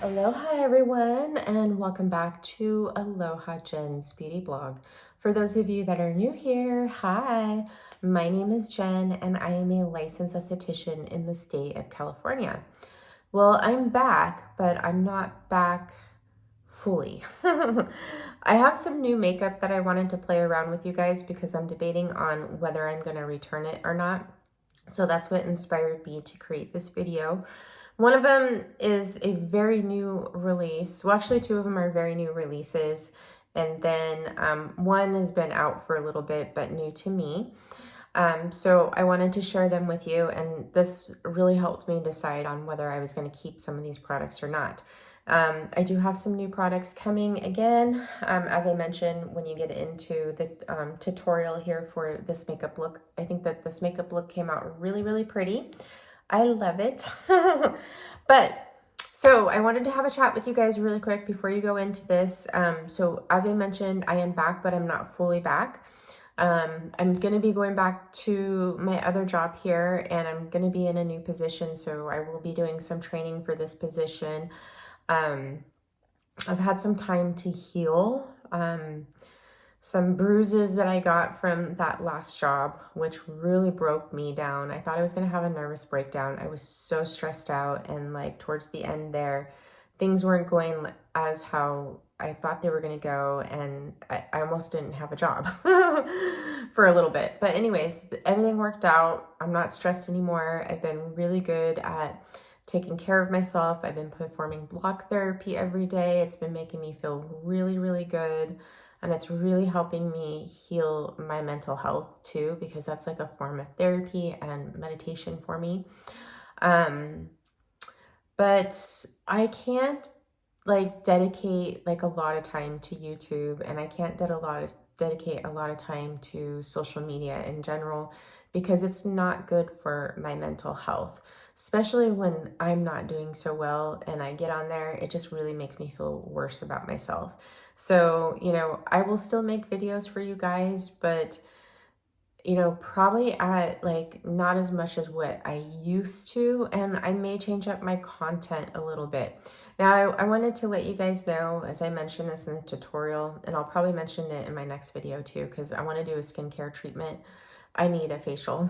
Aloha everyone, and welcome back to Aloha Jen's Beauty Blog. For those of you that are new here, hi, my name is Jen and I am a licensed esthetician in the state of California. Well, I'm back, but I'm not back fully. I have some new makeup that I wanted to play around with you guys because I'm debating on whether I'm going to return it or not. So that's what inspired me to create this video. One of them is a very new release. Well, actually, two of them are very new releases. And then one has been out for a little bit, but new to me. So I wanted to share them with you. And this really helped me decide on whether I was going to keep some of these products or not. I do have some new products coming again. As I mentioned, when you get into the tutorial here for this makeup look, I think that this makeup look came out really, really pretty. I love it. So I wanted to have a chat with you guys really quick before you go into this. So as I mentioned, I am back, but I'm not fully back. I'm going to be going back to my other job here, and I'm going to be in a new position. So I will be doing some training for this position. I've had some time to heal. Some bruises that I got from that last job, which really broke me down. I thought I was going to have a nervous breakdown. I was so stressed out, and like towards the end there, things weren't going as how I thought they were going to go, and I almost didn't have a job for a little bit. But anyways, everything worked out. I'm not stressed anymore. I've been really good at taking care of myself. I've been performing block therapy every day. It's been making me feel really, really good. And it's really helping me heal my mental health too, because that's like a form of therapy and meditation for me. But I can't like dedicate like a lot of time to YouTube, and I can't dedicate a lot of time to social media in general, because it's not good for my mental health, especially when I'm not doing so well and I get on there. It just really makes me feel worse about myself. So, I will still make videos for you guys, but, probably at like not as much as what I used to, and I may change up my content a little bit. Now, I wanted to let you guys know, as I mentioned this in the tutorial, and I'll probably mention it in my next video too, because I want to do a skincare treatment. I need a facial.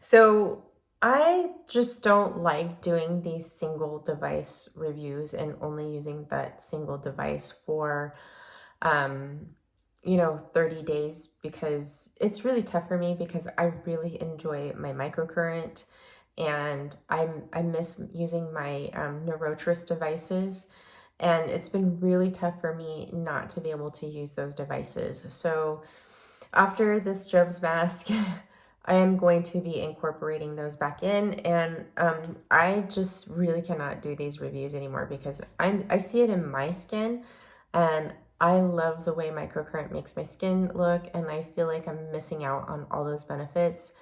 So I just don't like doing these single device reviews and only using that single device for, 30 days, because it's really tough for me, because I really enjoy my microcurrent, and I miss using my Neurotris devices, and it's been really tough for me not to be able to use those devices. So after this Jove's mask, I am going to be incorporating those back in, and I just really cannot do these reviews anymore, because I see it in my skin, and I love the way microcurrent makes my skin look, and I feel like I'm missing out on all those benefits,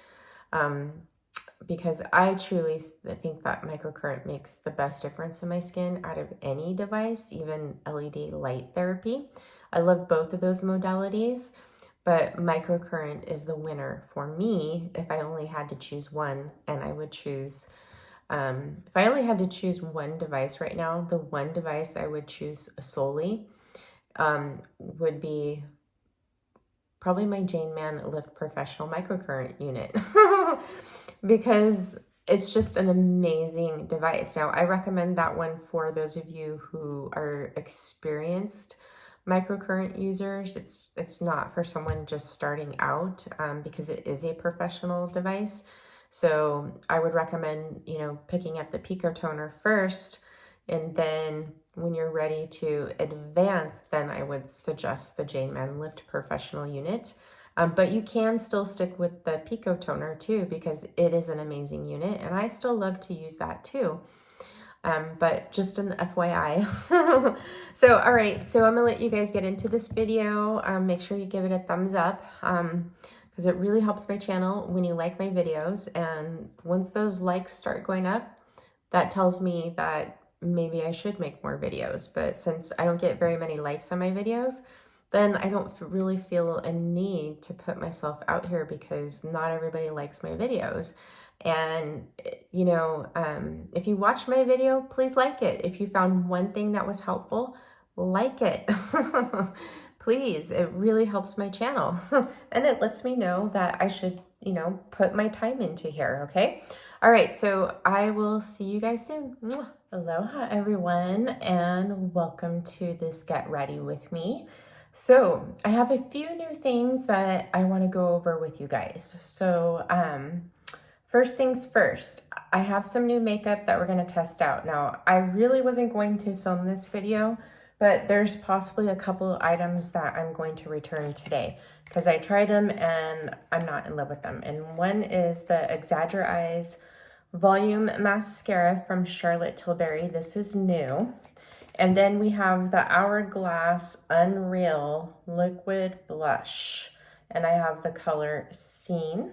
because I truly think that microcurrent makes the best difference in my skin out of any device, even LED light therapy. I love both of those modalities, but microcurrent is the winner for me if I only had to choose one. And I would choose, if I only had to choose one device right now, the one device I would choose solely would be probably my Jane Man Lift Professional Microcurrent unit, because it's just an amazing device. Now, I recommend that one for those of you who are experienced microcurrent users. It's not for someone just starting out, because it is a professional device. So I would recommend, picking up the Pico toner first, and then when you're ready to advance, then I would suggest the Jane Man Lift Professional unit. But you can still stick with the Pico toner too, because it is an amazing unit, and I still love to use that too. But just an FYI. So, all right, so I'm gonna let you guys get into this video. Make sure you give it a thumbs up, because it really helps my channel when you like my videos. And once those likes start going up, that tells me that maybe I should make more videos. But since I don't get very many likes on my videos, then I don't really feel a need to put myself out here, because not everybody likes my videos. And, you know, if you watched my video, please like it. If you found one thing that was helpful, like it. Please, it really helps my channel. And it lets me know that I should, you know, put my time into here, okay? All right, so I will see you guys soon. Mwah. Aloha, everyone, and welcome to this Get Ready with me. So I have a few new things that I want to go over with you guys. So, first things first, I have some new makeup that we're going to test out. Now, I really wasn't going to film this video, but there's possibly a couple of items that I'm going to return today because I tried them and I'm not in love with them. And one is the Exagger Eyes Volume Mascara from Charlotte Tilbury. This is new. And then we have the Hourglass Unreal Liquid Blush. And I have the color Scene.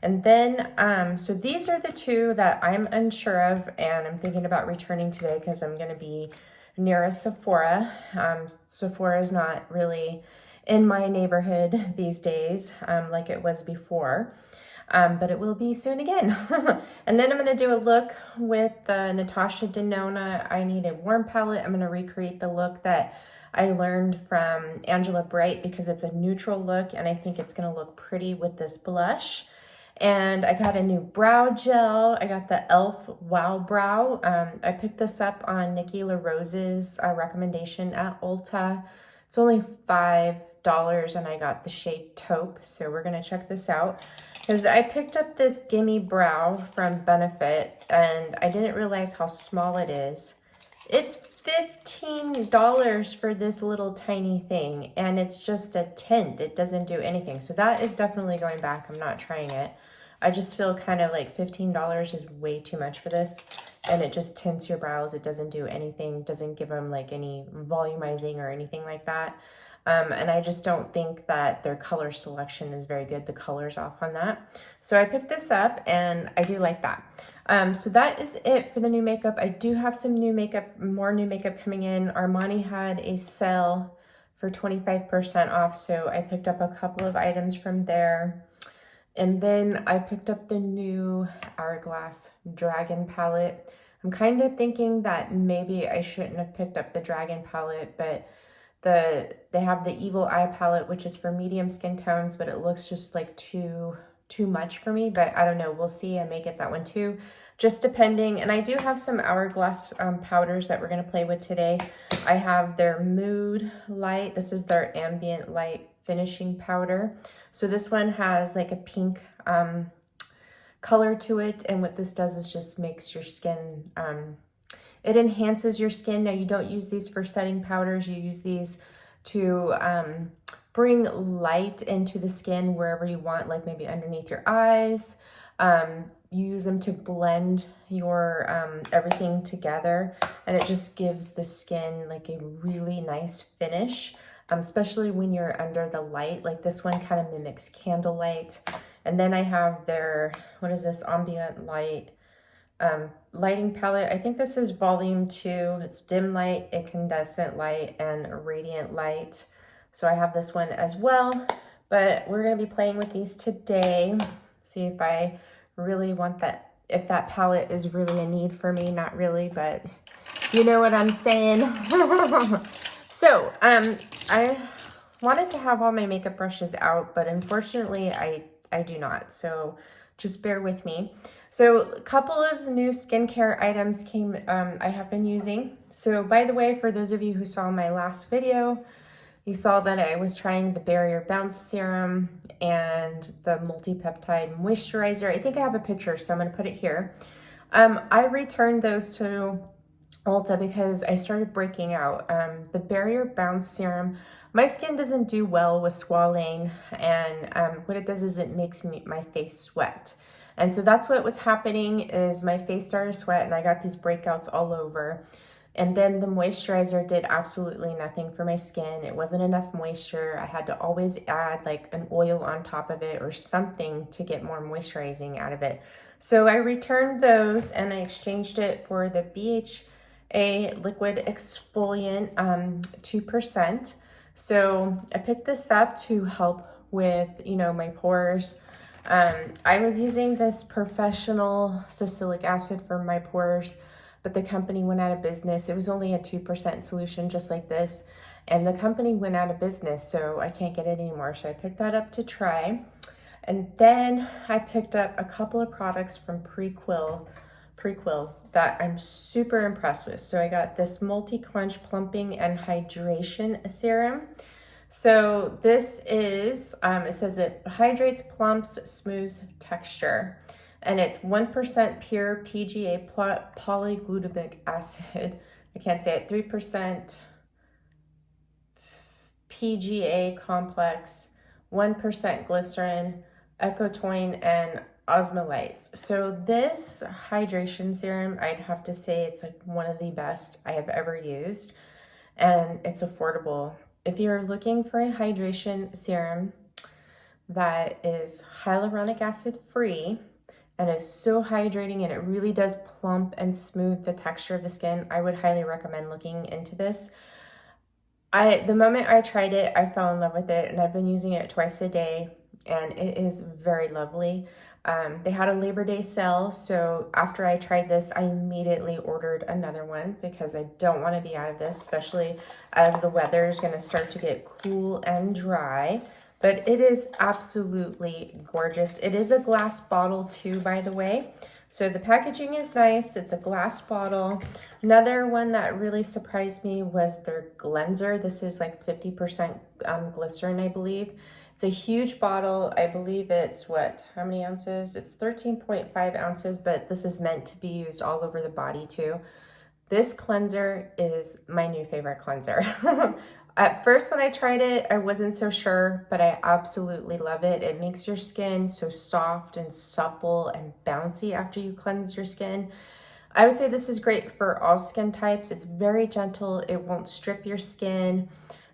And then, so these are the two that I'm unsure of and I'm thinking about returning today because I'm going to be near a Sephora. Sephora is not really in my neighborhood these days like it was before, but it will be soon again. And then I'm going to do a look with the Natasha Denona I Need a Warm palette. I'm going to recreate the look that I learned from Angela Bright because it's a neutral look and I think it's going to look pretty with this blush. And I got a new brow gel. I got the e.l.f. Wow Brow. I picked this up on Nikki LaRose's recommendation at Ulta. It's only $5 and I got the shade Taupe. So we're going to check this out. Because I picked up this Gimme Brow from Benefit and I didn't realize how small it is. It's $15 for this little tiny thing and it's just a tint. It doesn't do anything. So that is definitely going back. I'm not trying it. I just feel kind of like $15 is way too much for this and it just tints your brows. It doesn't do anything, doesn't give them like any volumizing or anything like that. And I just don't think that their color selection is very good. The color's off on that. So I picked this up and I do like that. So that is it for the new makeup. I do have some new makeup, more new makeup coming in. Armani had a sale for 25% off. So I picked up a couple of items from there. And then I picked up the new Hourglass Dragon palette. I'm kind of thinking that maybe I shouldn't have picked up the Dragon palette, but they have the Evil Eye palette, which is for medium skin tones, but it looks just like too much for me. But I don't know. We'll see. I may get that one too, just depending. And I do have some Hourglass powders that we're going to play with today. I have their Mood Light. This is their Ambient Light finishing powder. So this one has like a pink color to it. And what this does is just makes your skin, it enhances your skin. Now you don't use these for setting powders. You use these to bring light into the skin wherever you want, like maybe underneath your eyes. You use them to blend your everything together and it just gives the skin like a really nice finish. Especially when you're under the light, like this one kind of mimics candlelight. And then I have their, what is this, Ambient Light lighting palette. I think this is volume 2. It's dim light, incandescent light, and radiant light. So I have this one as well, but we're going to be playing with these today. See if I really want that, if that palette is really a need for me. Not really, but you know what I'm saying. So, I wanted to have all my makeup brushes out, but unfortunately I do not. So just bear with me. So a couple of new skincare items I have been using. So by the way, for those of you who saw my last video, you saw that I was trying the Barrier Bounce Serum and the Multi-Peptide Moisturizer. I think I have a picture, so I'm going to put it here. I returned those to Ulta because I started breaking out. The Barrier Bounce Serum, my skin doesn't do well with squalane, and what it does is it makes my face sweat. And so that's what was happening is my face started to sweat and I got these breakouts all over. And then the moisturizer did absolutely nothing for my skin. It wasn't enough moisture. I had to always add like an oil on top of it or something to get more moisturizing out of it. So I returned those and I exchanged it for the BHA Liquid Exfoliant 2%. So I picked this up to help with, you know, my pores. I was using this professional salicylic acid for my pores, but the company went out of business. It was only a 2% solution, just like this. And the company went out of business, so I can't get it anymore. So I picked that up to try. And then I picked up a couple of products from Prequil that I'm super impressed with. So I got this multi-quench plumping and hydration serum. So this is, it says it hydrates, plumps, smooths texture. And it's 1% pure PGA polyglutamic acid. I can't say it, 3% PGA complex, 1% glycerin, ecotoin, and osmolytes. So this hydration serum, I'd have to say it's like one of the best I have ever used, and it's affordable. If you're looking for a hydration serum that is hyaluronic acid free and is so hydrating and it really does plump and smooth the texture of the skin, I would highly recommend looking into this. The moment I tried it, I fell in love with it, and I've been using it twice a day, and it is very lovely. They had a Labor Day sale, so after I tried this, I immediately ordered another one because I don't want to be out of this, especially as the weather is going to start to get cool and dry. But it is absolutely gorgeous. It is a glass bottle too, by the way. So the packaging is nice. It's a glass bottle. Another one that really surprised me was their cleanser. This is like 50% glycerin, I believe. It's a huge bottle. I believe it's how many ounces? It's 13.5 ounces, but this is meant to be used all over the body too. This cleanser is my new favorite cleanser. At first when I tried it, I wasn't so sure, but I absolutely love it. It makes your skin so soft and supple and bouncy after you cleanse your skin. I would say this is great for all skin types. It's very gentle. It won't strip your skin.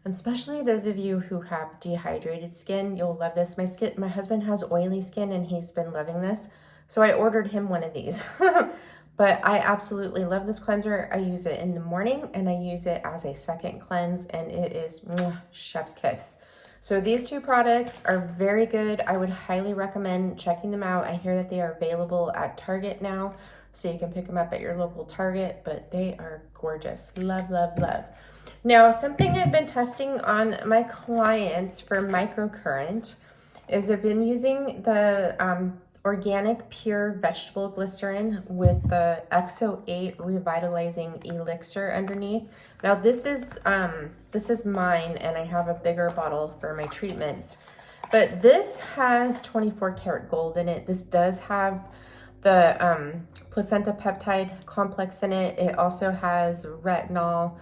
And especially those of you who have dehydrated skin, you'll love this. My husband has oily skin and he's been loving this. So I ordered him one of these. But I absolutely love this cleanser. I use it in the morning and I use it as a second cleanse, and it is chef's kiss. So these two products are very good. I would highly recommend checking them out. I hear that they are available at Target now, so you can pick them up at your local Target, but they are gorgeous. Love, love, love. Now, something I've been testing on my clients for microcurrent is I've been using the organic pure vegetable glycerin with the XO8 revitalizing elixir underneath. Now this is mine, and I have a bigger bottle for my treatments, but this has 24 karat gold in it. This does have the placenta peptide complex in it. It also has retinol,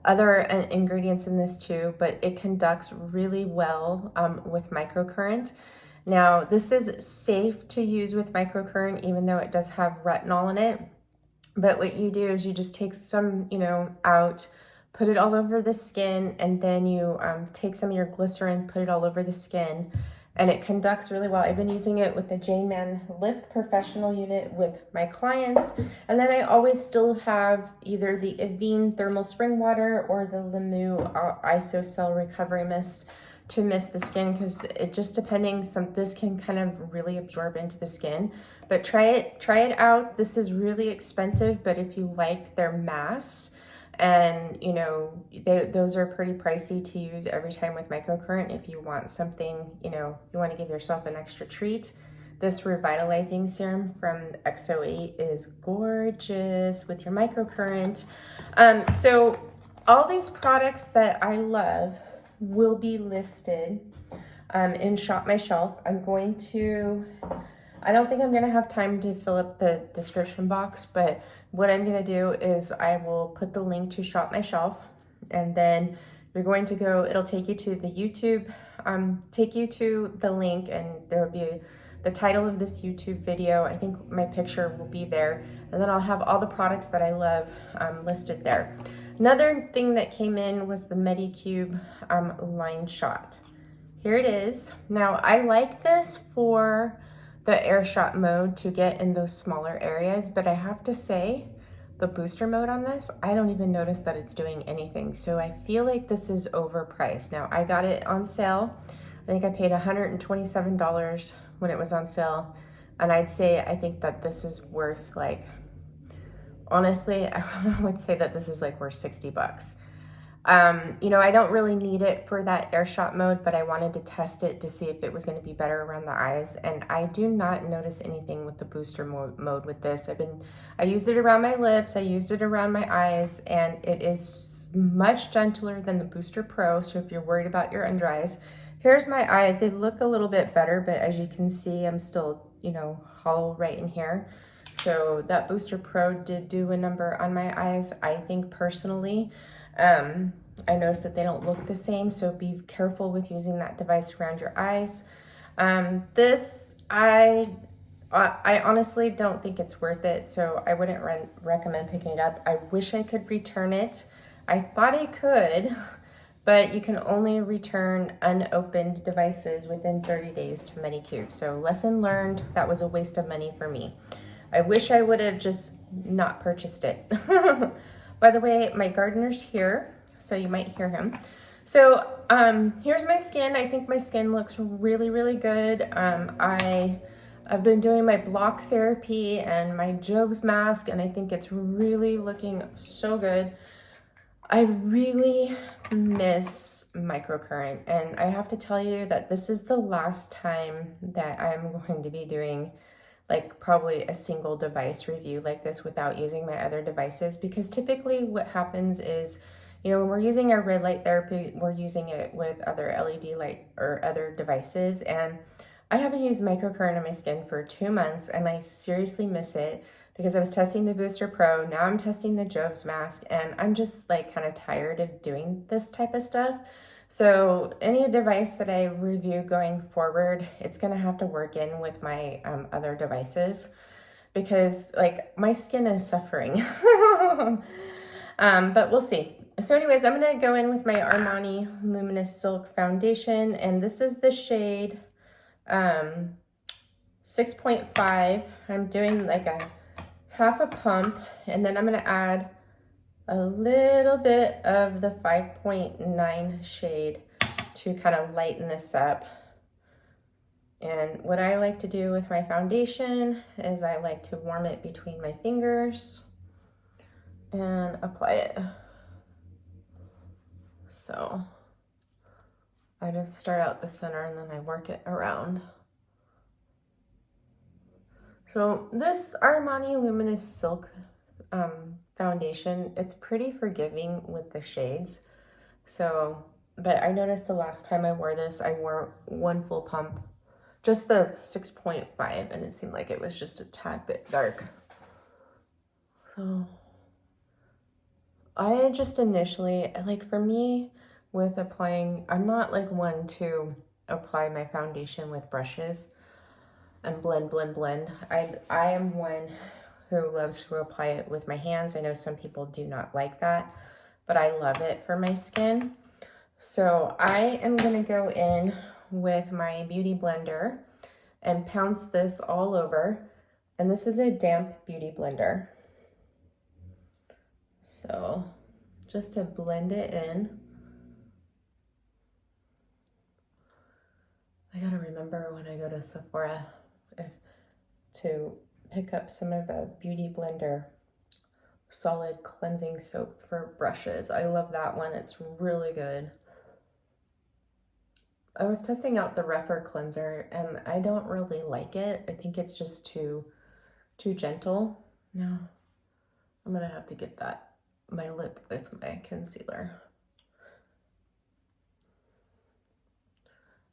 other ingredients in this too, but it conducts really well with microcurrent. Now, this is safe to use with microcurrent, even though it does have retinol in it. But what you do is you just take some, out, put it all over the skin, and then you take some of your glycerin, put it all over the skin, and it conducts really well. I've been using it with the J-Man Lift Professional unit with my clients, and then I always still have either the Avene Thermal Spring Water or the Lemu Isocell Recovery Mist to mist the skin, because it just this can kind of really absorb into the skin. But try it out. This is really expensive, but if you like their masks, and those are pretty pricey to use every time with microcurrent. If you want something, you want to give yourself an extra treat, this revitalizing serum from XO8 is gorgeous with your microcurrent. So all these products that I love will be listed in Shop My Shelf. I don't think I'm gonna have time to fill up the description box, but what I'm gonna do is I will put the link to Shop My Shelf, and then you're going to go, it'll take you to the YouTube, take you to the link, and there will be the title of this YouTube video. I think my picture will be there, and then I'll have all the products that I love listed there. Another thing that came in was the Medicube Line Shot. Here it is. Now, I like this for the air shot mode to get in those smaller areas, but I have to say, the booster mode on this, I don't even notice that it's doing anything. So I feel like this is overpriced. Now, I got it on sale. I think I paid $127 when it was on sale. And I'd say, I think that this is worth like, honestly, I would say that this is like worth 60 bucks. You know, I don't really need it for that air shot mode, but I wanted to test it to see if it was going to be better around the eyes. And I do not notice anything with the booster mode with this. I used it around my lips, I used it around my eyes, and it is much gentler than the Booster Pro. So if you're worried about your under eyes, here's my eyes. They look a little bit better, but as you can see, I'm still, you know, hollow right in here. So that Booster Pro did do a number on my eyes, I think personally. I noticed that they don't look the same, so be careful with using that device around your eyes. I honestly don't think it's worth it, so I wouldn't recommend picking it up. I wish I could return it. I thought I could, but you can only return unopened devices within 30 days to Medicube. So lesson learned, that was a waste of money for me. I wish I would have just not purchased it. By the way, my gardener's here, so you might hear him. So here's my skin. I think my skin looks really, really good. I've been doing my block therapy and my Jove's mask, and I think it's really looking so good. I really miss Microcurrent, and I have to tell you that this is the last time that I'm going to be doing like probably a single device review like this without using my other devices, because typically what happens is, you know, when we're using our red light therapy, we're using it with other LED light or other devices, and I haven't used Microcurrent on my skin for 2 months, and I seriously miss it because I was testing the Booster Pro, now I'm testing the Jove's mask, and I'm just like kind of tired of doing this type of stuff. So any device that I review going forward, it's gonna have to work in with my other devices, because like my skin is suffering. But we'll see. So anyways, I'm gonna go in with my Armani Luminous Silk Foundation, and this is the shade 6.5. I'm doing like a half a pump, and then I'm gonna add a little bit of the 5.9 shade to kind of lighten this up. And what I like to do with my foundation is I like to warm it between my fingers and apply it. So I just start out the center and then I work it around. So this Armani Luminous Silk foundation, it's pretty forgiving with the shades. So, but I noticed the last time I wore this, I wore one full pump, just the 6.5, and it seemed like it was just a tad bit dark. So I just initially, like for me with applying, I'm not like one to apply my foundation with brushes and blend. I am one who loves to apply it with my hands. I know some people do not like that, but I love it for my skin. So I am gonna go in with my beauty blender and pounce this all over. And this is a damp beauty blender. So just to blend it in. I gotta remember when I go to Sephora to pick up some of the Beauty Blender solid cleansing soap for brushes. I love that one. It's really good. I was testing out the Rephr cleanser and I don't really like it. I think it's just too gentle. No, I'm gonna have to get my lip with my concealer.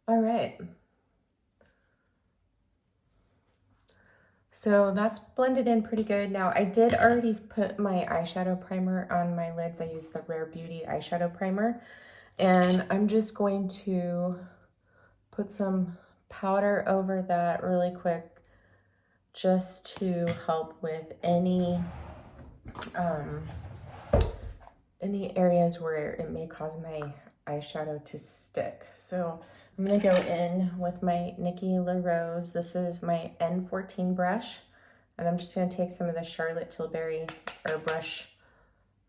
All right. So that's blended in pretty good. Now I did already put my eyeshadow primer on my lids. I used the Rare Beauty eyeshadow primer, and I'm just going to put some powder over that really quick just to help with any areas where it may cause my eyeshadow to stick. So I'm gonna go in with my Nikki LaRose. This is my N14 brush, and I'm just gonna take some of the Charlotte Tilbury Airbrush,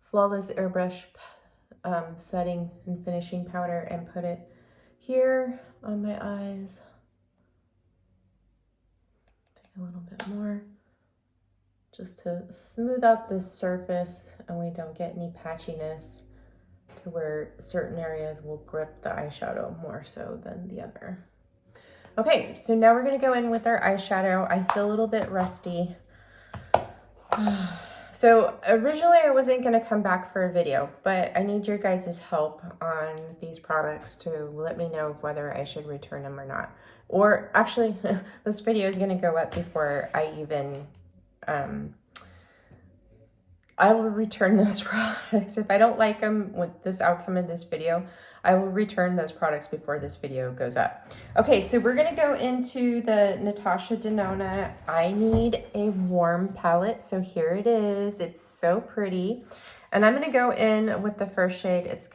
Flawless Airbrush setting and finishing powder and put it here on my eyes. Take a little bit more just to smooth out this surface and we don't get any patchiness to where certain areas will grip the eyeshadow more so than the other. Okay, so now we're gonna go in with our eyeshadow. I feel a little bit rusty. So originally I wasn't gonna come back for a video, but I need your guys' help on these products to let me know whether I should return them or not. Or actually, this video is gonna go up before I even, I will return those products. If I don't like them with this outcome of this video, I will return those products before this video goes up. Okay, so we're gonna go into the Natasha Denona I Need a Warm palette. So here it is, it's so pretty. And I'm gonna go in with the first shade. It's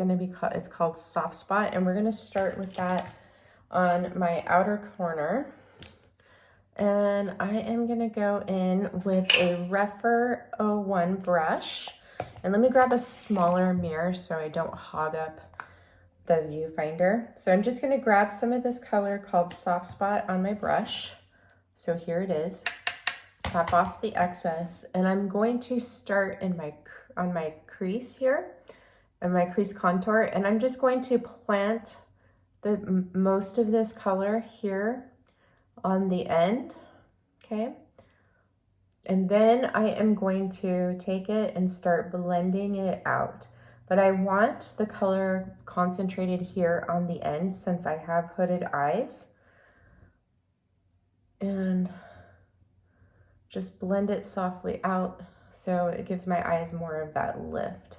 called Soft Spot, and we're gonna start with that on my outer corner. And I am gonna go in with a Rephr 01 brush. And let me grab a smaller mirror so I don't hog up the viewfinder. So I'm just gonna grab some of this color called Soft Spot on my brush. So here it is. Tap off the excess, and I'm going to start in on my crease here, and my crease contour, and I'm just going to plant the most of this color here on the end, okay? And then I am going to take it and start blending it out. But I want the color concentrated here on the end since I have hooded eyes. And just blend it softly out so it gives my eyes more of that lift.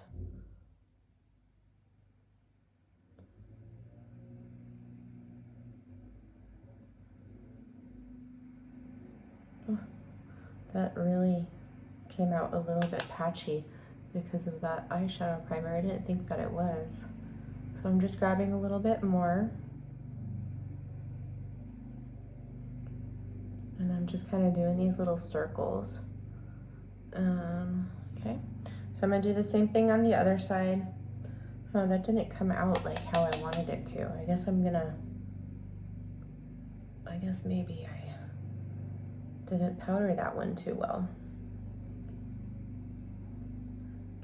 That really came out a little bit patchy because of that eyeshadow primer. I didn't think that it was. So I'm just grabbing a little bit more. And I'm just kind of doing these little circles. Okay, so I'm gonna do the same thing on the other side. Oh, that didn't come out like how I wanted it to. I guess maybe I didn't powder that one too well.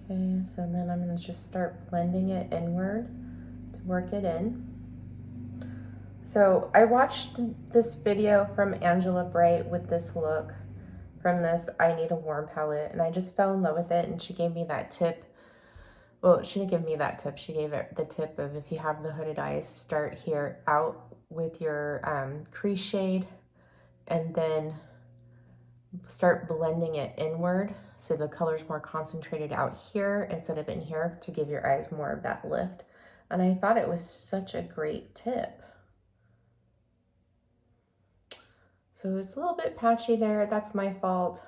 Okay, so then I'm gonna just start blending it inward to work it in. So I watched this video from Angela Bright with this look from this I Need a Warm palette, and I just fell in love with it, and she gave me that tip. Well, she didn't give me that tip. She gave it the tip of, if you have the hooded eyes, start here out with your crease shade and then start blending it inward so the color's more concentrated out here instead of in here to give your eyes more of that lift. And I thought it was such a great tip. So it's a little bit patchy there. That's my fault.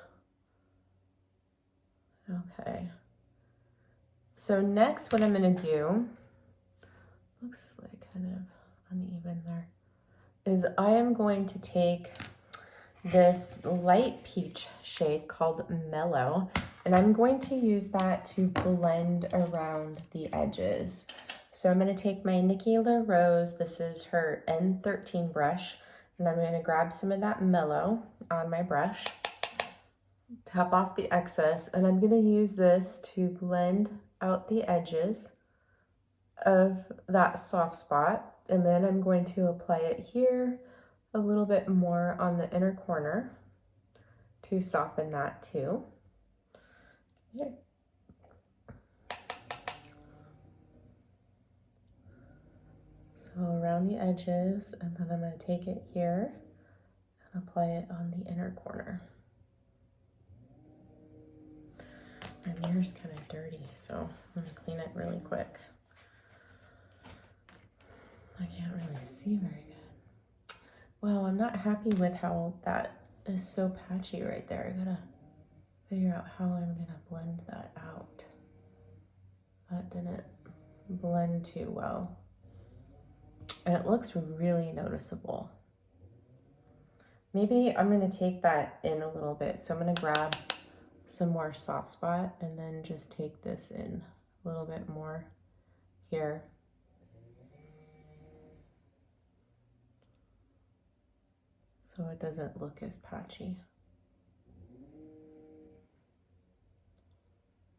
Okay. So next what I'm gonna do, looks like kind of uneven there, is I am going to take this light peach shade called Mellow, and I'm going to use that to blend around the edges. So I'm going to take my Nikki LaRose, this is her N13 brush, and I'm going to grab some of that Mellow on my brush, tap off the excess, and I'm going to use this to blend out the edges of that soft spot, and then I'm going to apply it here a little bit more on the inner corner to soften that too. Okay. So around the edges, and then I'm going to take it here and apply it on the inner corner. My mirror's kind of dirty, so I'm going to clean it really quick. I can't really see very good. Wow, I'm not happy with how that is so patchy right there. I gotta figure out how I'm gonna blend that out. That didn't blend too well. And it looks really noticeable. Maybe I'm gonna take that in a little bit. So I'm gonna grab some more soft spot and then just take this in a little bit more here. so it doesn't look as patchy.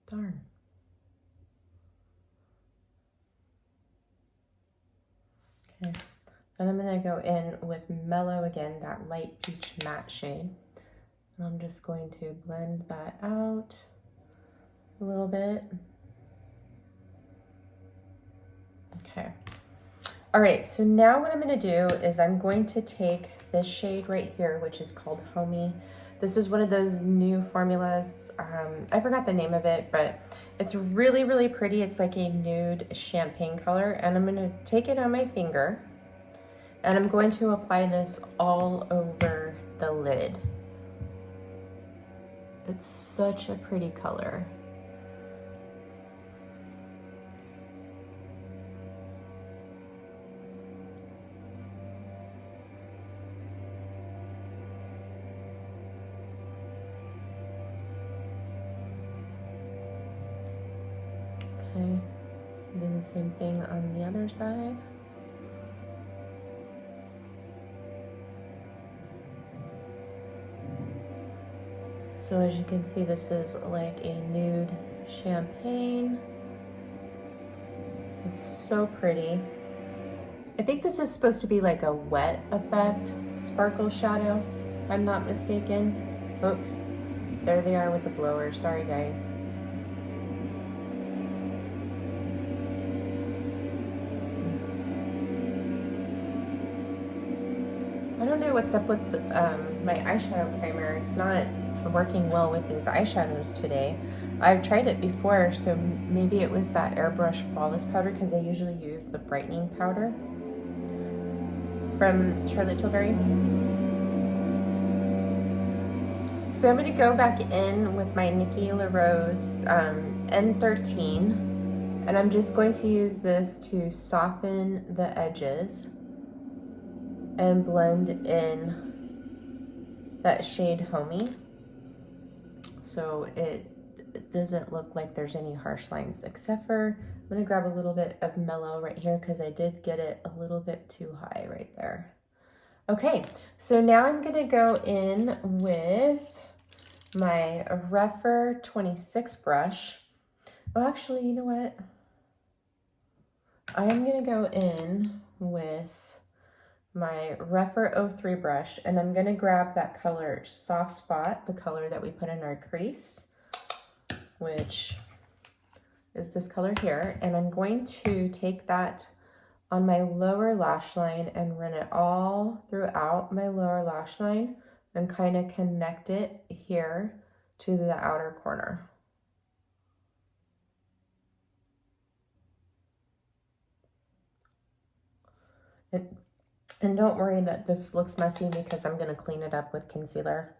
Darn. Okay, then I'm gonna go in with Mellow again, that light peach matte shade. And I'm just going to blend that out a little bit. Okay. All right, so now what I'm gonna do is I'm going to take this shade right here, which is called Homey. This is one of those new formulas. I forgot the name of it, but it's really, really pretty. It's like a nude champagne color, and I'm gonna take it on my finger, and I'm going to apply this all over the lid. It's such a pretty color. Okay, do the same thing on the other side. So as you can see, this is like a nude champagne. It's so pretty. I think this is supposed to be like a wet effect, sparkle shadow, if I'm not mistaken. Oops, there they are with the blower. Sorry, guys. I don't know what's up with my eyeshadow primer. It's not working well with these eyeshadows today. I've tried it before, so maybe it was that airbrush flawless powder, because I usually use the brightening powder from Charlotte Tilbury. So I'm going to go back in with my Nikki LaRose N13, and I'm just going to use this to soften the edges and blend in that shade Homey, so it doesn't look like there's any harsh lines, except for I'm going to grab a little bit of Mellow right here because I did get it a little bit too high right there. Okay, so now I'm going to go in with my Rephr 26 brush. Oh, actually, you know what? I'm going to go in with my Rephr 03 brush, and I'm going to grab that color Soft Spot, the color that we put in our crease, which is this color here, and I'm going to take that on my lower lash line and run it all throughout my lower lash line and kind of connect it here to the outer corner. And don't worry that this looks messy, because I'm going to clean it up with concealer.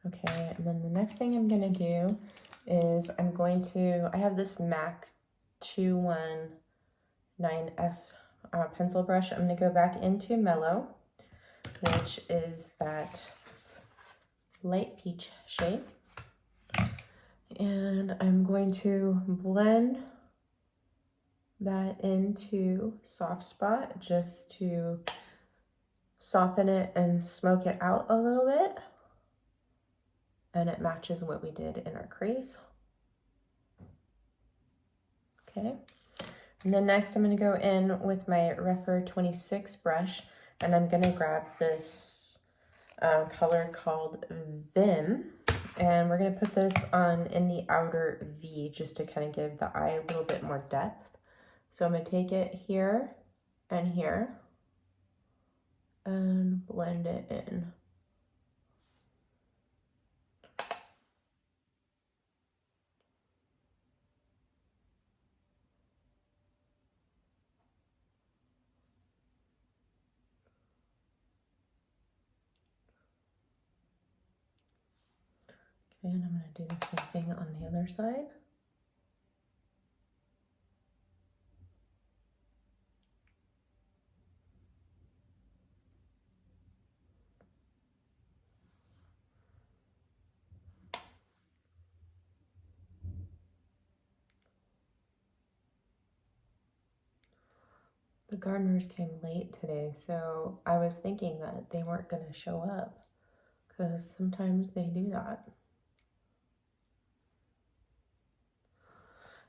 Okay, and then the next thing I'm going to do is I have this MAC 219S pencil brush. I'm going to go back into Mellow, which is that light peach shade. And I'm going to blend that into Soft Spot just to soften it and smoke it out a little bit. And it matches what we did in our crease. Okay. And then next I'm going to go in with my Rephr 26 brush, and I'm going to grab this color called Vim, and we're going to put this on in the outer V just to kind of give the eye a little bit more depth. So I'm going to take it here and blend it in. Okay, and I'm going to do the same thing on the other side. The gardeners came late today, so I was thinking that they weren't going to show up because sometimes they do that.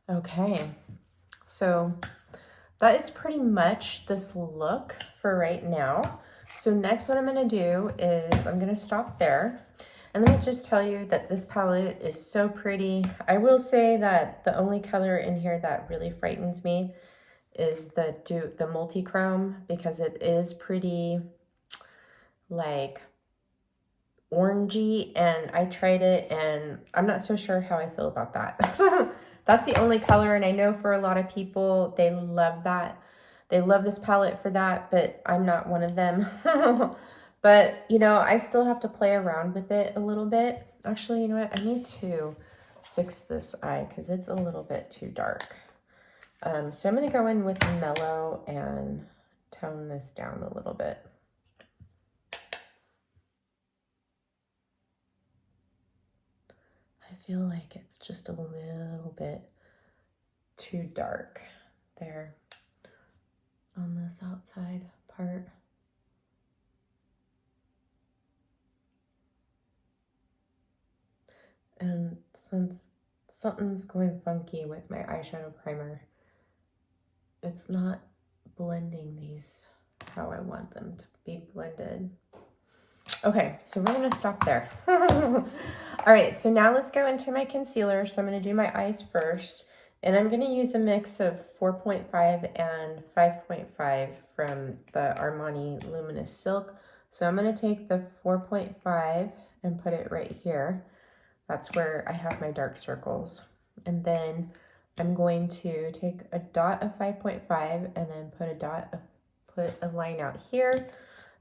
Okay, so that is pretty much this look for right now. So next what I'm going to do is I'm going to stop there. And let me just tell you that this palette is so pretty. I will say that the only color in here that really frightens me is the multi-chrome, because it is pretty like orangey, and I tried it and I'm not so sure how I feel about that. That's the only color, and I know for a lot of people they love that. They love this palette for that, but I'm not one of them. But you know, I still have to play around with it a little bit. Actually, you know what, I need to fix this eye because it's a little bit too dark. So I'm going to go in with Mellow and tone this down a little bit. I feel like it's just a little bit too dark there on this outside part. And since something's going funky with my eyeshadow primer, it's not blending these how I want them to be blended. Okay, so we're gonna stop there. All right, so now let's go into my concealer. So I'm gonna do my eyes first, and I'm gonna use a mix of 4.5 and 5.5 from the Armani Luminous Silk. So I'm gonna take the 4.5 and put it right here. That's where I have my dark circles. And then I'm going to take a dot of 5.5 and then put a line out here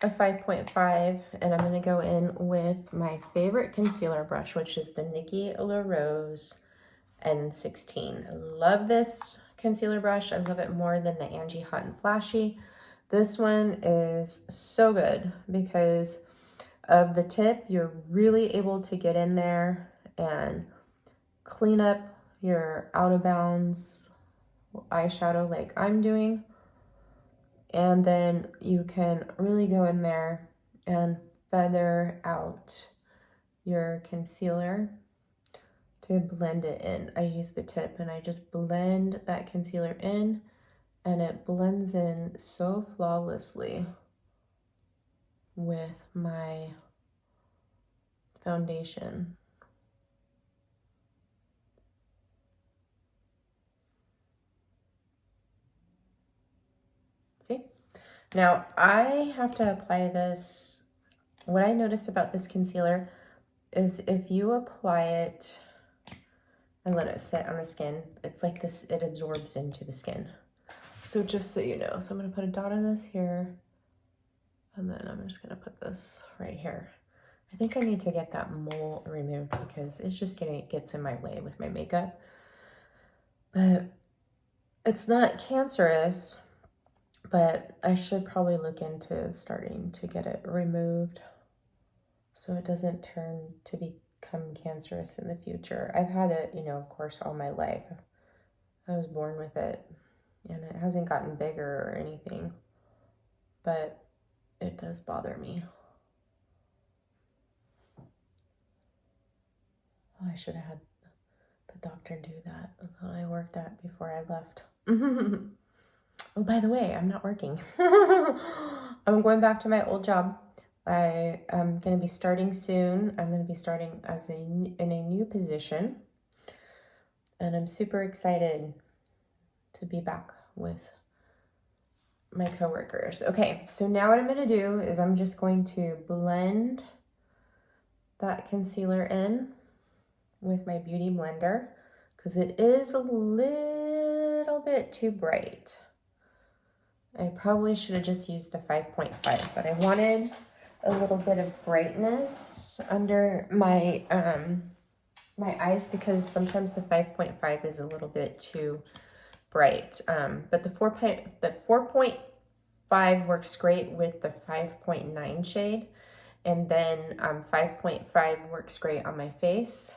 of 5.5, and I'm going to go in with my favorite concealer brush, which is the Nikki La Rose N16. I love this concealer brush. I love it more than the Angie Hot and Flashy. This one is so good because of the tip. You're really able to get in there and clean up your out of bounds eyeshadow like I'm doing. And then you can really go in there and feather out your concealer to blend it in. I use the tip and I just blend that concealer in, and it blends in so flawlessly with my foundation. See? Now I have to apply this. What I noticed about this concealer is if you apply it and let it sit on the skin, it's like this, it absorbs into the skin. So just so you know, so I'm gonna put a dot of this here, and then I'm just gonna put this right here. I think I need to get that mole removed because it's just gets in my way with my makeup. But it's not cancerous, but I should probably look into starting to get it removed so it doesn't turn to become cancerous in the future. I've had it, you know, of course, all my life. I was born with it, and it hasn't gotten bigger or anything, but it does bother me. Oh, I should have had the doctor do that I worked at before I left. Oh, by the way, I'm not working. I'm going back to my old job. I am going to be starting soon. I'm going to be starting in a new position, and I'm super excited to be back with my coworkers. Okay, so now what I'm going to do is I'm just going to blend that concealer in with my beauty blender because it is a little bit too bright. I probably should have just used the 5.5, but I wanted a little bit of brightness under my my eyes because sometimes the 5.5 is a little bit too bright. But the 4.5 works great with the 5.9 shade, and then 5.5 works great on my face.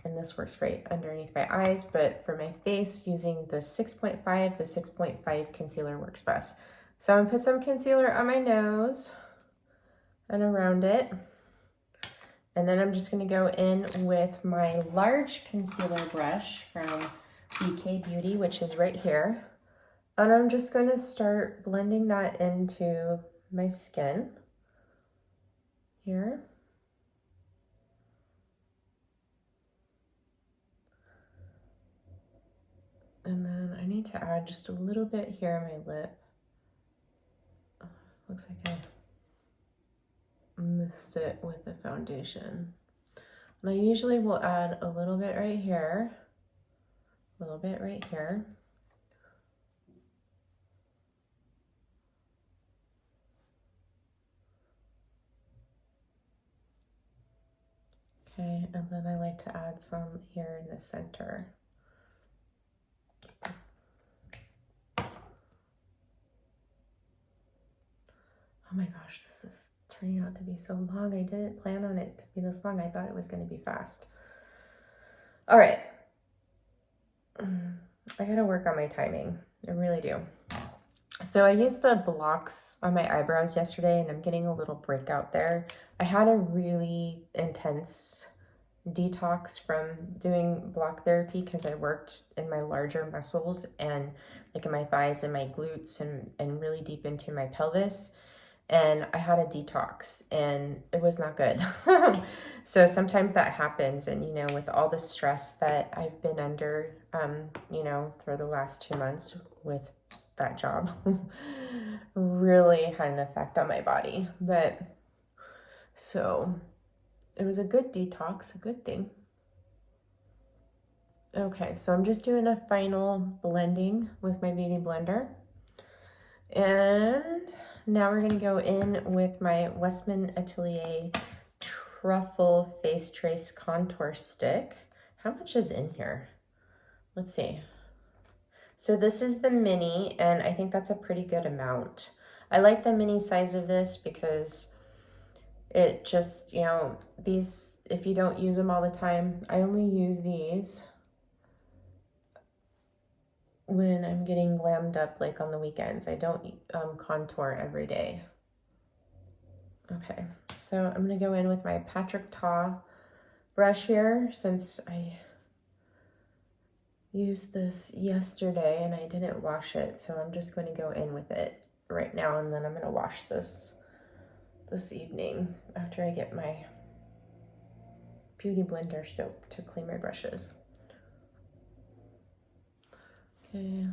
and this works great underneath my eyes, but for my face, using the 6.5, the 6.5 concealer works best. So I'm gonna put some concealer on my nose and around it. And then I'm just gonna go in with my large concealer brush from BK Beauty, which is right here. And I'm just gonna start blending that into my skin here. And then I need to add just a little bit here on my lip. Looks like I missed it with the foundation. And I usually will add a little bit right here, a little bit right here. Okay, and then I like to add some here in the center. Oh my gosh, this is turning out to be so long. I didn't plan on it to be this long. I thought it was going to be fast. All right. I gotta work on my timing. I really do. So I used the blocks on my eyebrows yesterday and I'm getting a little breakout there. I had a really intense detox from doing block therapy because I worked in my larger muscles and like in my thighs and my glutes and really deep into my pelvis. And I had a detox and it was not good. So sometimes that happens. And, you know, with all the stress that I've been under, you know, for the last 2 months with that job, really had an effect on my body. But so it was a good detox, a good thing. Okay, so I'm just doing a final blending with my beauty blender. And now we're gonna go in with my Westman Atelier Truffle Face Trace Contour Stick. How much is in here? Let's see. So this is the mini, and I think that's a pretty good amount. I like the mini size of this because it just, you know, these, if you don't use them all the time, I only use these when I'm getting glammed up, like on the weekends. I don't contour every day. Okay, so I'm gonna go in with my Patrick Ta brush here since I used this yesterday and I didn't wash it. So I'm just going to go in with it right now and then I'm gonna wash this evening after I get my Beauty Blender soap to clean my brushes. Okay.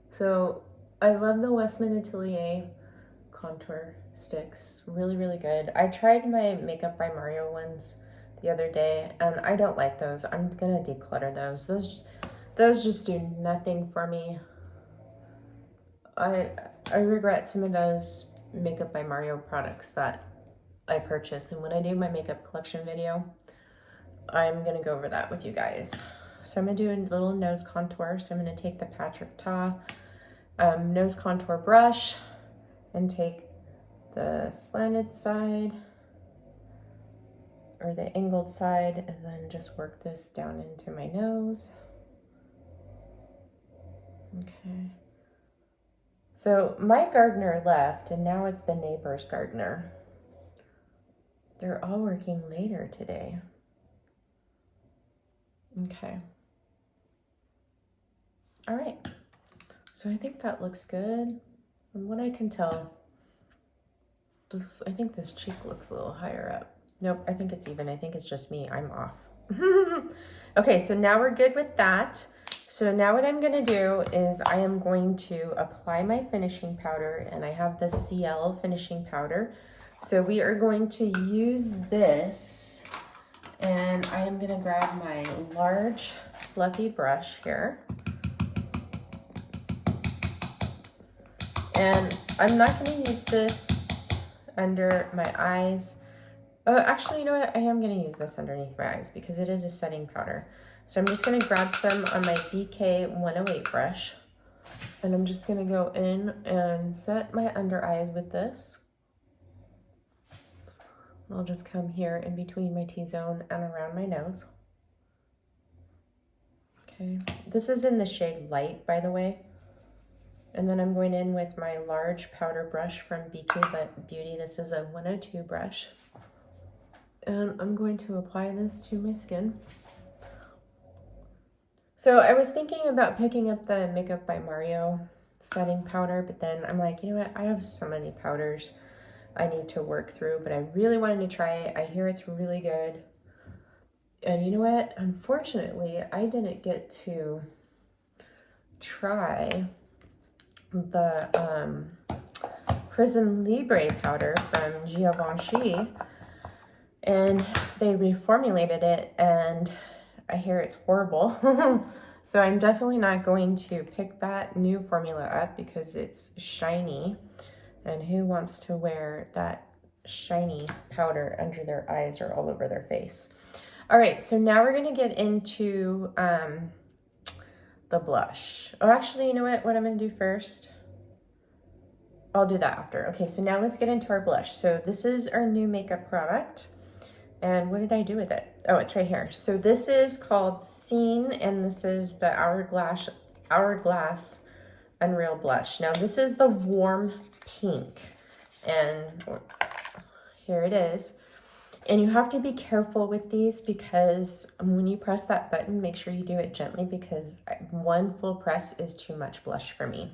So I love the Westman Atelier contour sticks. Really, really good. I tried my Makeup by Mario ones the other day and I don't like those. I'm gonna declutter those. Those just do nothing for me. I regret some of those Makeup by Mario products that I purchased, and when I do my makeup collection video, I'm gonna go over that with you guys. So I'm gonna do a little nose contour. So I'm gonna take the Patrick Ta nose contour brush and take the slanted side or the angled side and then just work this down into my nose. Okay. So my gardener left and now it's the neighbor's gardener. They're all working later today. Okay. All right. So I think that looks good. From what I can tell, I think this cheek looks a little higher up. Nope, I think it's even. I think it's just me. I'm off. Okay, so now we're good with that. So now what I'm gonna do is I am going to apply my finishing powder, and I have the CL finishing powder. So we are going to use this, and I am gonna grab my large fluffy brush here. And I'm not gonna use this under my eyes. Oh, actually, you know what? I am gonna use this underneath my eyes because it is a setting powder. So I'm just gonna grab some on my BK 108 brush. And I'm just gonna go in and set my under eyes with this. I'll just come here in between my T-zone and around my nose. Okay, this is in the shade Light, by the way. And then I'm going in with my large powder brush from BK Beauty. This is a 102 brush. And I'm going to apply this to my skin. So I was thinking about picking up the Makeup by Mario setting powder, but then I'm like, you know what? I have so many powders I need to work through, but I really wanted to try it. I hear it's really good. And you know what? Unfortunately, I didn't get to try the Prism Libre powder from Givenchy, and they reformulated it, and I hear it's horrible. So I'm definitely not going to pick that new formula up because it's shiny, and who wants to wear that shiny powder under their eyes or all over their face? All right, so now we're gonna get into the blush. Oh, actually, you know what I'm gonna do first? I'll do that after. Okay, so now let's get into our blush. So this is our new makeup product. And what did I do with it? Oh, it's right here. So this is called Scene, and this is the Hourglass Unreal Blush. Now this is the warm pink, and here it is. And you have to be careful with these because when you press that button, make sure you do it gently because one full press is too much blush for me.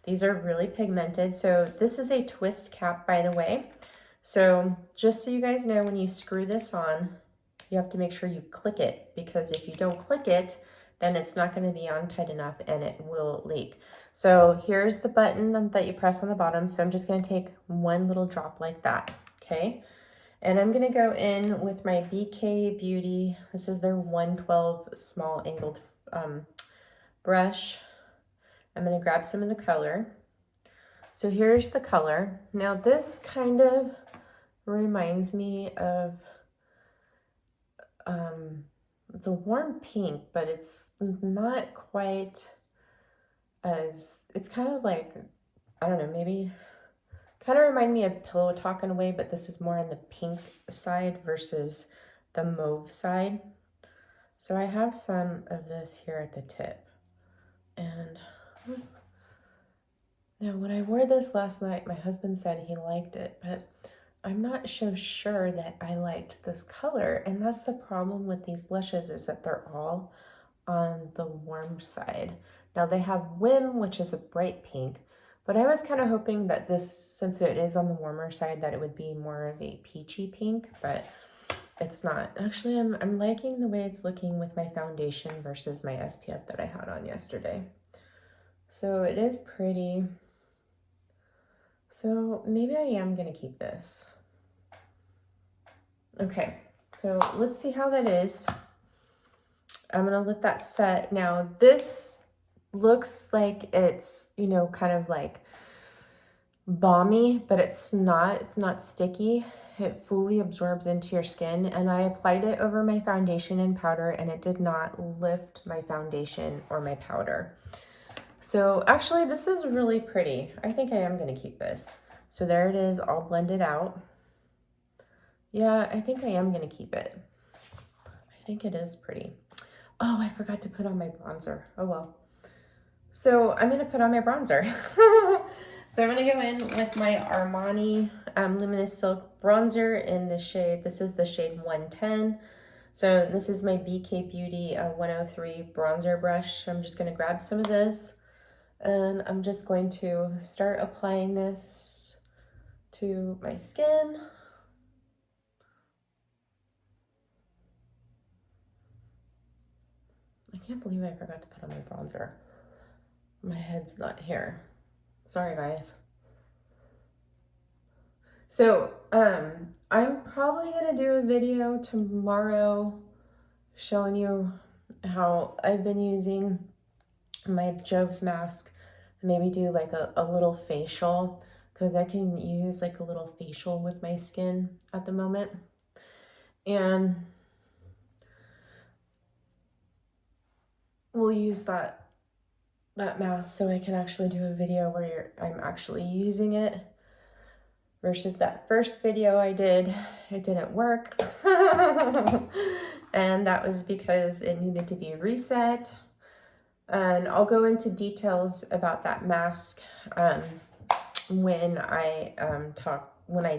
These are really pigmented. So this is a twist cap, by the way. So just so you guys know, when you screw this on, you have to make sure you click it, because if you don't click it, then it's not going to be on tight enough and it will leak. So here's the button that you press on the bottom. So I'm just going to take one little drop like that. Okay. And I'm going to go in with my BK Beauty. This is their 112 small angled brush. I'm going to grab some of the color. So here's the color. Now this kind of reminds me of, it's a warm pink, but it's not quite as, it's kind of like, I don't know, maybe kind of remind me of Pillow Talk in a way, but this is more on the pink side versus the mauve side. So I have some of this here at the tip. And now when I wore this last night, my husband said he liked it, but I'm not so sure that I liked this color. And that's the problem with these blushes, is that they're all on the warm side. Now they have Whim, which is a bright pink, but I was kind of hoping that this, since it is on the warmer side, that it would be more of a peachy pink, but it's not. Actually, I'm liking the way it's looking with my foundation versus my SPF that I had on yesterday. So it is pretty. So maybe I am gonna keep this. Okay, so let's see how that is. I'm gonna let that set. Now this looks like it's, you know, kind of like balmy, but it's not sticky. It fully absorbs into your skin, and I applied it over my foundation and powder, and it did not lift my foundation or my powder. So actually this is really pretty. I think I am gonna keep this. So there it is, all blended out. Yeah, I think I am gonna keep it. I think it is pretty. Oh, I forgot to put on my bronzer. Oh well. So I'm gonna put on my bronzer. So I'm gonna go in with my Armani Luminous Silk bronzer in the shade, this is the shade 110. So this is my BK Beauty 103 bronzer brush. I'm just gonna grab some of this, and I'm just going to start applying this to my skin. I can't believe I forgot to put on my bronzer. My head's not here. Sorry, guys. So, I'm probably gonna do a video tomorrow showing you how I've been using my Jove's mask. Maybe do like a little facial, because I can use like a little facial with my skin at the moment. And we'll use that mask so I can actually do a video where I'm actually using it. versus that first video I did. It didn't work. And that was because it needed to be reset. And I'll go into details about that mask when I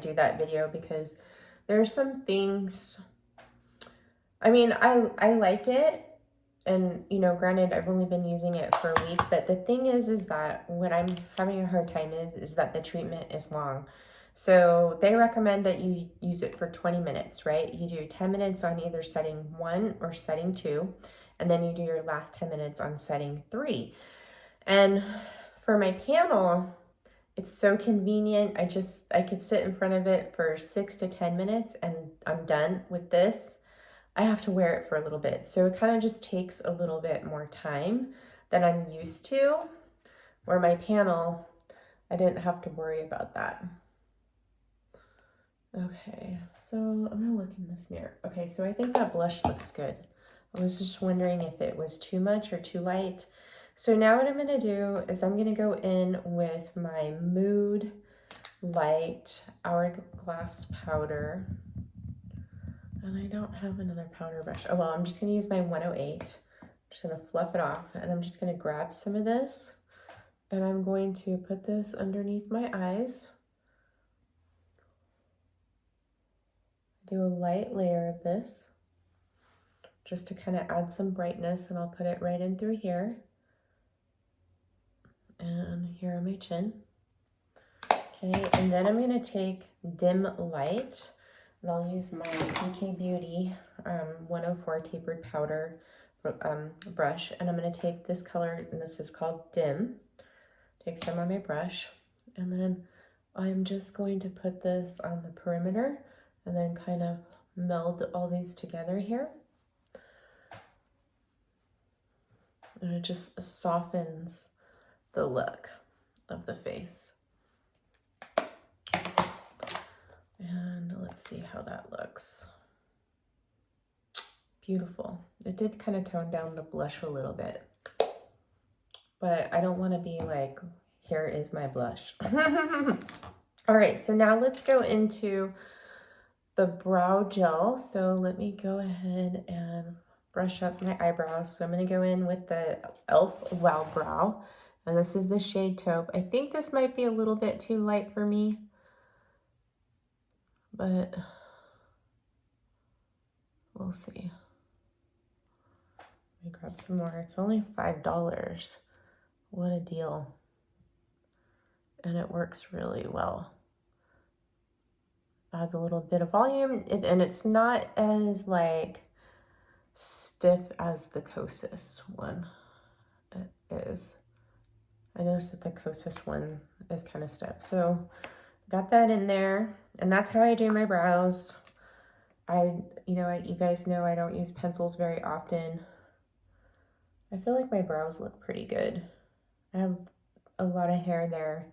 do that video, because there's some things, I mean, I like it, and you know, granted, I've only been using it for a week, but the thing is that what I'm having a hard time is that the treatment is long. So they recommend that you use it for 20 minutes, right? You do 10 minutes on either setting 1 or setting 2, and then you do your last 10 minutes on setting 3. And for my panel, it's so convenient. I could sit in front of it for 6 to 10 minutes and I'm done with this. I have to wear it for a little bit. So it kind of just takes a little bit more time than I'm used to. Where my panel, I didn't have to worry about that. Okay, so I'm gonna look in this mirror. Okay, so I think that blush looks good. I was just wondering if it was too much or too light. So now what I'm gonna do is I'm gonna go in with my Mood Light Hourglass powder. And I don't have another powder brush. Oh, well, I'm just gonna use my 108. I'm just gonna fluff it off, and I'm just gonna grab some of this, and I'm going to put this underneath my eyes. Do a light layer of this just to kind of add some brightness, and I'll put it right in through here and here on my chin. Okay, and then I'm going to take Dim Light, and I'll use my BK Beauty 104 tapered powder brush, and I'm going to take this color, and this is called Dim. Take some on my brush, and then I'm just going to put this on the perimeter and then kind of meld all these together here. And it just softens the look of the face. And let's see how that looks. Beautiful. It did kind of tone down the blush a little bit, but I don't want to be like, here is my blush. All right, so now let's go into the brow gel. So let me go ahead and brush up my eyebrows. So I'm going to go in with the e.l.f. Wow Brow, and this is the shade Taupe. I think this might be a little bit too light for me, but we'll see. Let me grab some more. It's only $5. What a deal. And it works really well. Adds a little bit of volume, and it's not as like stiff as the Kosas one is. I noticed that the Kosas one is kind of stiff. So got that in there, and that's how I do my brows. You guys know I don't use pencils very often. I feel like my brows look pretty good. I have a lot of hair there.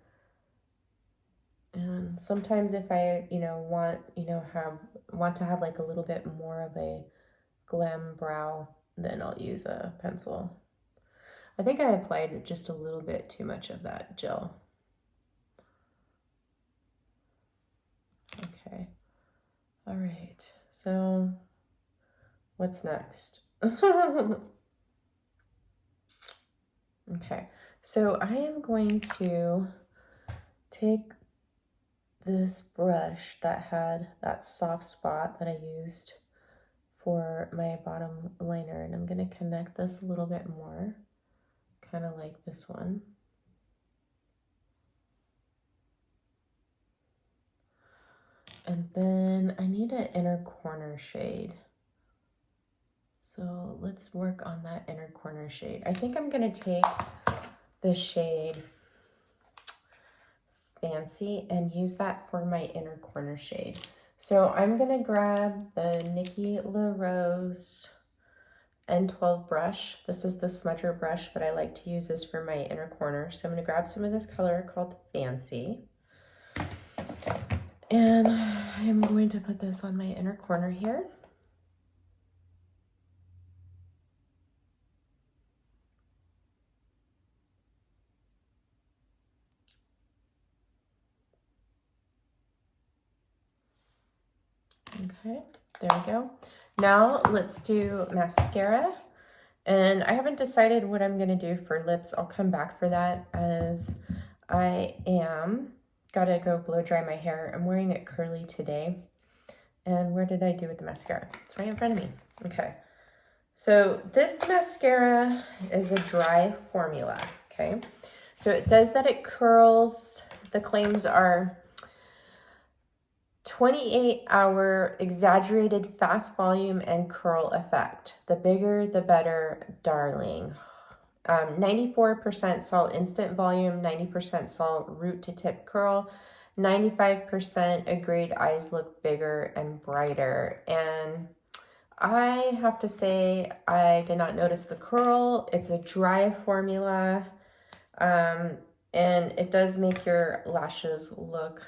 And sometimes if I, want to have like a little bit more of a glam brow, then I'll use a pencil. I think I applied just a little bit too much of that gel. Okay. All right. So what's next? Okay. So I am going to take this brush that had that soft spot that I used for my bottom liner, and I'm going to connect this a little bit more, kind of like this one. And then I need an inner corner shade. So let's work on that inner corner shade. I think I'm going to take the shade Fancy and use that for my inner corner shade. So I'm going to grab the Nikki LaRose N12 brush. This is the smudger brush, but I like to use this for my inner corner. So I'm going to grab some of this color called Fancy. And I'm going to put this on my inner corner here. Okay, there we go. Now let's do mascara. And I haven't decided what I'm going to do for lips. I'll come back for that as I am. Gotta go blow dry my hair. I'm wearing it curly today. And where did I do with the mascara? It's right in front of me. Okay. So this mascara is a dry formula. Okay. So it says that it curls. The claims are 28-hour exaggerated fast volume and curl effect. The bigger, the better, darling. 94% salt instant volume, 90% salt root to tip curl, 95% agreed eyes look bigger and brighter. And I have to say, I did not notice the curl. It's a dry formula, and it does make your lashes look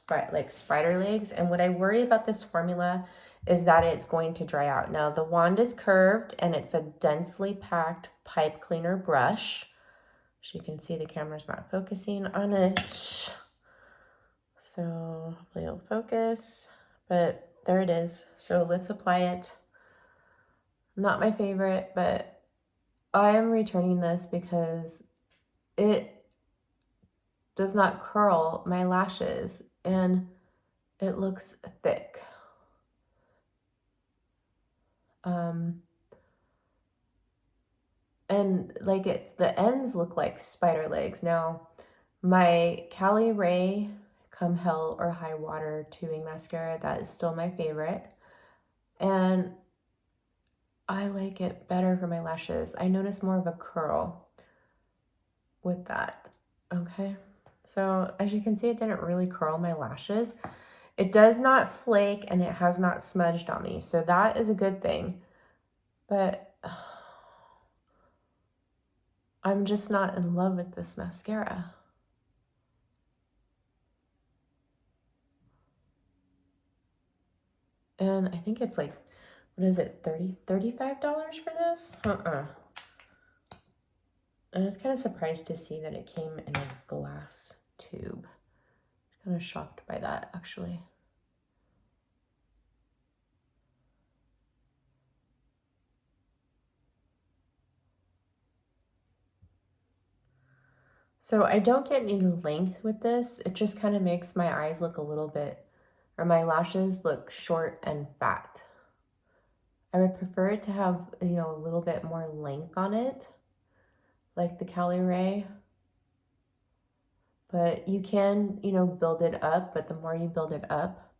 like spider legs. And what I worry about this formula is that it's going to dry out. Now the wand is curved and it's a densely packed pipe cleaner brush. As you can see, the camera's not focusing on it. So hopefully it'll focus, but there it is. So let's apply it. Not my favorite, but I am returning this because it does not curl my lashes and it looks thick. And like the ends look like spider legs. Now, my Cali Ray Come Hell or High Water tubing mascara, that is still my favorite. And I like it better for my lashes. I notice more of a curl with that, okay? So as you can see, it didn't really curl my lashes. It does not flake and it has not smudged on me. So that is a good thing. But I'm just not in love with this mascara. And I think it's like, what is it, $35 for this? And I was kind of surprised to see that it came in a glass tube. Kind of shocked by that, actually. So I don't get any length with this. It just kind of makes my eyes look a little bit, or my lashes look short and fat. I would prefer it to have, a little bit more length on it, like the Cali Ray. But you can, build it up, but the more you build it up,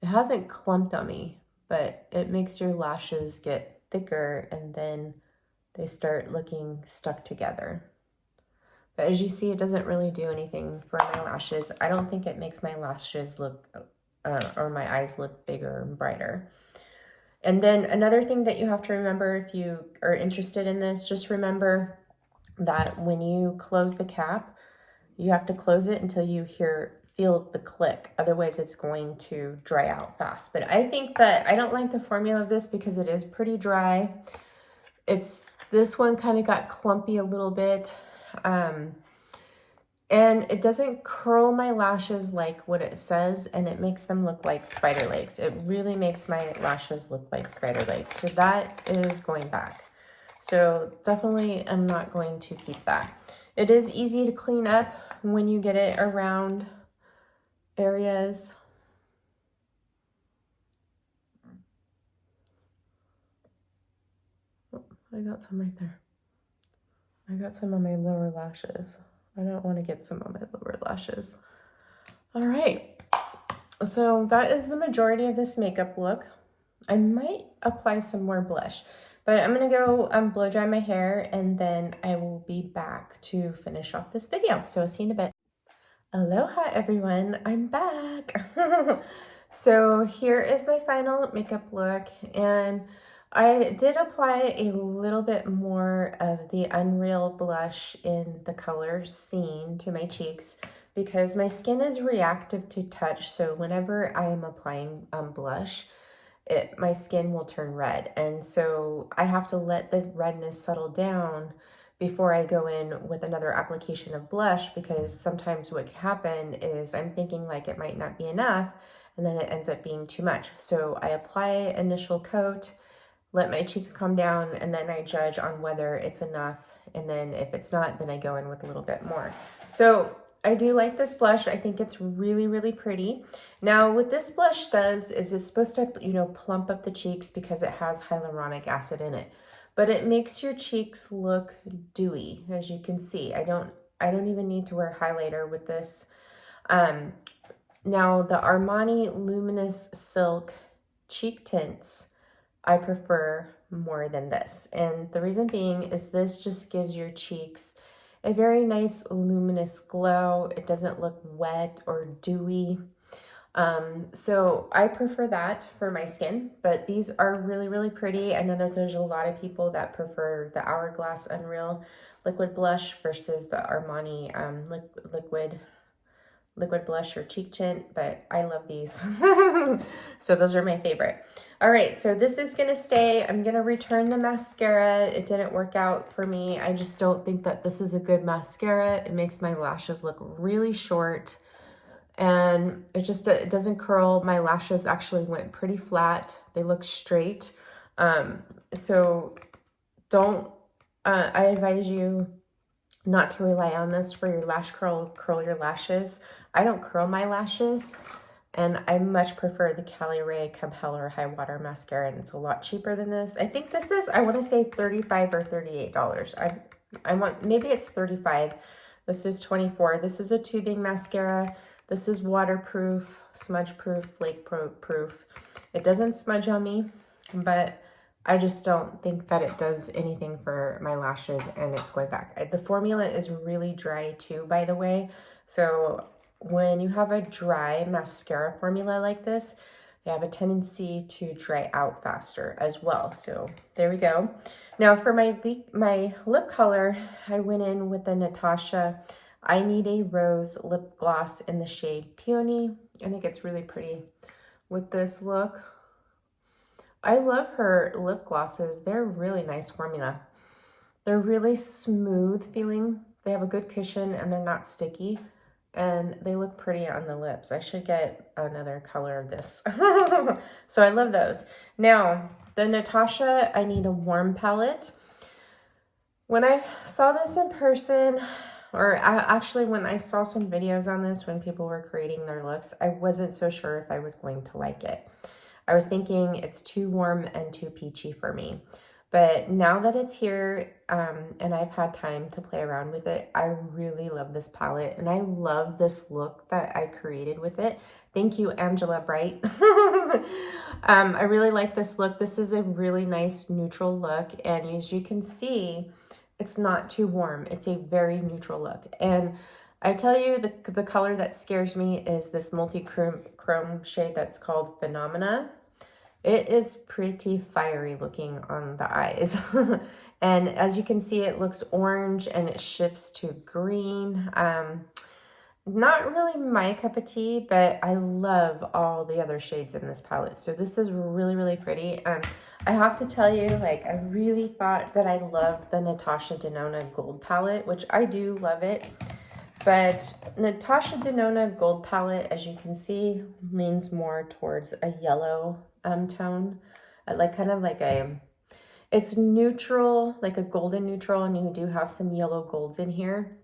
it hasn't clumped on me, but it makes your lashes get thicker and then they start looking stuck together. But as you see, it doesn't really do anything for my lashes. I don't think it makes my lashes look, or my eyes look bigger and brighter. And then another thing that you have to remember if you are interested in this, just remember that when you close the cap, you have to close it until you feel the click. Otherwise, it's going to dry out fast. But I think that I don't like the formula of this because it is pretty dry. This one kind of got clumpy a little bit. And it doesn't curl my lashes like what it says, and it makes them look like spider legs. It really makes my lashes look like spider legs. So that is going back. So definitely I'm not going to keep that. It is easy to clean up when you get it around areas. Oh, I got some right there. I got some on my lower lashes. I don't want to get some on my lower lashes. All right. So that is the majority of this makeup look. I might apply some more blush, but I'm going to go blow dry my hair and then I will be back to finish off this video. So see you in a bit. Aloha everyone, I'm back. So here is my final makeup look, and I did apply a little bit more of the Unreal blush in the color Scene to my cheeks because my skin is reactive to touch. So whenever I am applying blush, my skin will turn red. And so I have to let the redness settle down before I go in with another application of blush, because sometimes what can happen is I'm thinking like it might not be enough, and then it ends up being too much. So I apply initial coat, let my cheeks calm down, and then I judge on whether it's enough. And then if it's not, then I go in with a little bit more. So I do like this blush. I think it's really, really pretty. Now, what this blush does is it's supposed to, you know, plump up the cheeks because it has hyaluronic acid in it. But it makes your cheeks look dewy, as you can see. I don't even need to wear highlighter with this. Now, the Armani Luminous Silk cheek tints, I prefer more than this. And the reason being is this just gives your cheeks a very nice luminous glow. It doesn't look wet or dewy. So I prefer that for my skin, but these are really, really pretty. I know that there's a lot of people that prefer the Hourglass Unreal liquid blush versus the Armani liquid blush or cheek tint, but I love these. So those are my favorite. All right, so this is gonna stay. I'm gonna return the mascara. It didn't work out for me. I just don't think that this is a good mascara. It makes my lashes look really short, and it doesn't curl. My lashes actually went pretty flat. They look straight. So I advise you not to rely on this for your lash curl your lashes. I don't curl my lashes, and I much prefer the Cali Ray Compel High Water Mascara, and it's a lot cheaper than this. I think this is, I want to say $35 or $38. Maybe it's $35. This is $24. This is a tubing mascara. This is waterproof, smudge proof, flake proof. It doesn't smudge on me, but I just don't think that it does anything for my lashes, and it's going back. The formula is really dry too, by the way. So when you have a dry mascara formula like this, they have a tendency to dry out faster as well. So there we go. Now for my lip color, I went in with the Natasha I Need a Rose lip gloss in the shade Peony. I think it's really pretty with this look. I love her lip glosses. They're really nice formula. They're really smooth feeling. They have a good cushion and they're not sticky, and they look pretty on the lips. I should get another color of this. So I love those. Now, the Natasha I Need a Warm palette. When I saw this in person, or actually when I saw some videos on this when people were creating their looks, I wasn't so sure if I was going to like it. I was thinking it's too warm and too peachy for me. But now that it's here and I've had time to play around with it, I really love this palette, and I love this look that I created with it. Thank you, Angela Bright. I really like this look. This is a really nice neutral look, and as you can see, it's not too warm. It's a very neutral look. And I tell you, the color that scares me is this multi-chrome shade that's called Phenomena. It is pretty fiery looking on the eyes. And as you can see, it looks orange and it shifts to green. Not really my cup of tea, but I love all the other shades in this palette. So this is really, really pretty. And I have to tell you, like, I really thought that I loved the Natasha Denona Gold palette, which I do love it. But Natasha Denona Gold palette, as you can see, leans more towards a yellow tone. Like kind of like it's neutral, like a golden neutral, and you do have some yellow golds in here.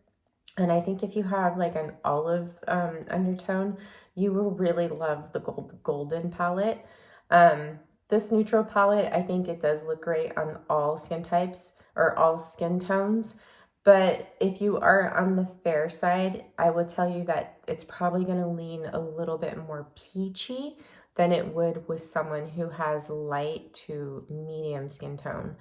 And I think if you have like an olive undertone, you will really love the golden palette. This neutral palette, I think it does look great on all skin types or all skin tones. But if you are on the fair side, I will tell you that it's probably going to lean a little bit more peachy than it would with someone who has light to medium skin tone.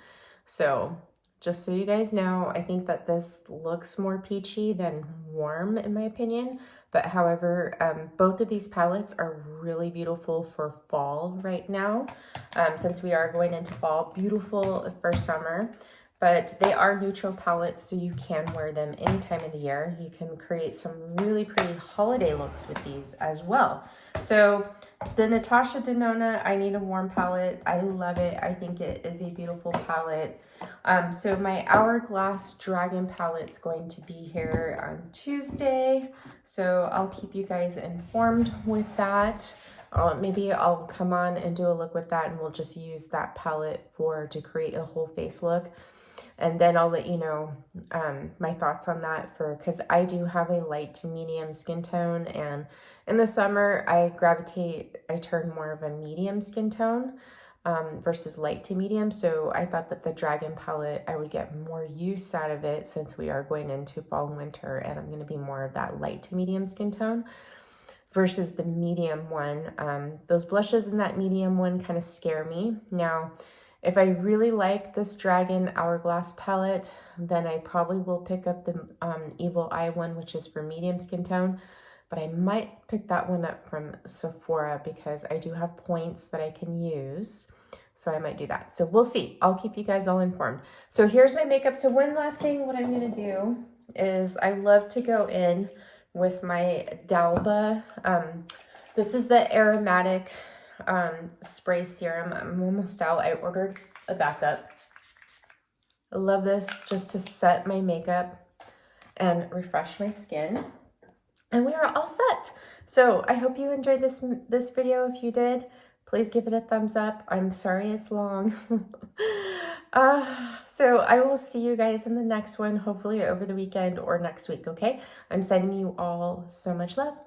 So just so you guys know, I think that this looks more peachy than warm in my opinion. But however, both of these palettes are really beautiful for fall right now. Since we are going into fall, beautiful for summer. But they are neutral palettes, so you can wear them any time of the year. You can create some really pretty holiday looks with these as well. So the Natasha Denona I Need a Warm palette, I love it. I think it is a beautiful palette. So my Hourglass Dragon palette's going to be here on Tuesday. So I'll keep you guys informed with that. maybe I'll come on and do a look with that, and we'll just use that palette to create a whole face look. And then I'll let you know my thoughts on that, because I do have a light to medium skin tone, and in the summer I turn more of a medium skin tone versus light to medium. So I thought that the Dragon palette, I would get more use out of it since we are going into fall and winter, and I'm going to be more of that light to medium skin tone versus the medium one. Those blushes in that medium one kind of scare me. Now, if I really like this Dragon Hourglass palette, then I probably will pick up the Evil Eye one, which is for medium skin tone. But I might pick that one up from Sephora because I do have points that I can use. So I might do that. So we'll see. I'll keep you guys all informed. So here's my makeup. So one last thing, what I'm going to do is I love to go in with my Dalba. This is the aromatic spray serum. I'm almost out. I ordered a backup. I love this just to set my makeup and refresh my skin. And we are all set. So I hope you enjoyed this video. If you did, please give it a thumbs up. I'm sorry it's long. So I will see you guys in the next one, hopefully over the weekend or next week, okay? I'm sending you all so much love.